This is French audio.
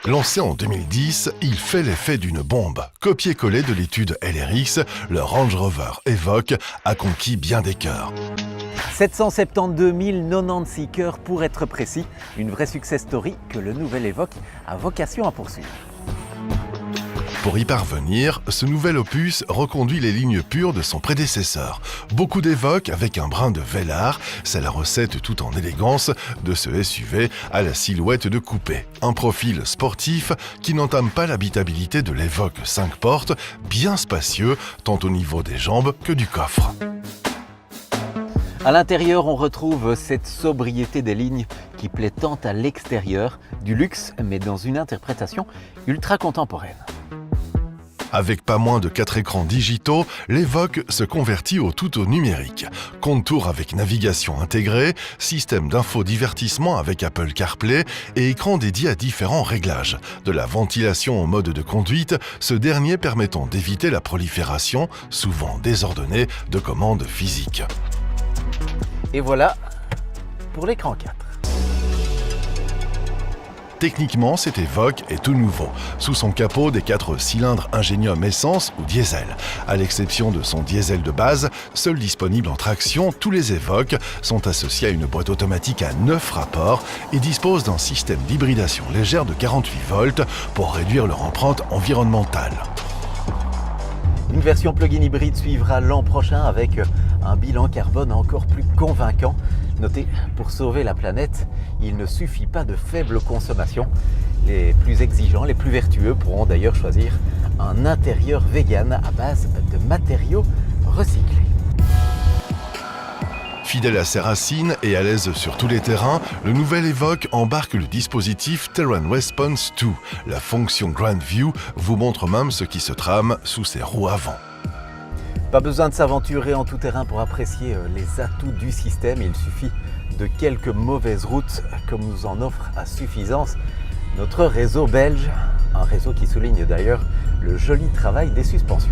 Lancé en 2010, il fait l'effet d'une bombe. Copié-collé de l'étude LRX, le Range Rover Evoque a conquis bien des cœurs. 772 096 cœurs pour être précis, une vraie success story que le nouvel Evoque a vocation à poursuivre. Pour y parvenir, ce nouvel opus reconduit les lignes pures de son prédécesseur. Beaucoup d'Evoque avec un brin de Velar, c'est la recette tout en élégance de ce SUV à la silhouette de coupé. Un profil sportif qui n'entame pas l'habitabilité de l'Evoque 5 portes, bien spacieux tant au niveau des jambes que du coffre. À l'intérieur, on retrouve cette sobriété des lignes qui plaît tant à l'extérieur, du luxe mais dans une interprétation ultra contemporaine. Avec pas moins de 4 écrans digitaux, l'Evoque se convertit au tout au numérique. Contour avec navigation intégrée, système d'infodivertissement avec Apple CarPlay et écran dédié à différents réglages. De la ventilation au mode de conduite, ce dernier permettant d'éviter la prolifération, souvent désordonnée, de commandes physiques. Et voilà pour l'écran 4. Techniquement, cet Evoque est tout nouveau. Sous son capot, des 4 cylindres Ingenium essence ou diesel. À l'exception de son diesel de base, seul disponible en traction, tous les Evoque sont associés à une boîte automatique à 9 rapports et disposent d'un système d'hybridation légère de 48 volts pour réduire leur empreinte environnementale. Une version plug-in hybride suivra l'an prochain avec un bilan carbone encore plus convaincant. Notez, pour sauver la planète, il ne suffit pas de faible consommation. Les plus exigeants, les plus vertueux pourront d'ailleurs choisir un intérieur vegan à base de matériaux recyclés. Fidèle à ses racines et à l'aise sur tous les terrains, le nouvel Evoque embarque le dispositif Terrain Response 2. La fonction Grand View vous montre même ce qui se trame sous ses roues avant. Pas besoin de s'aventurer en tout terrain pour apprécier les atouts du système. Il suffit de quelques mauvaises routes comme nous en offre à suffisance notre réseau belge. Un réseau qui souligne d'ailleurs le joli travail des suspensions.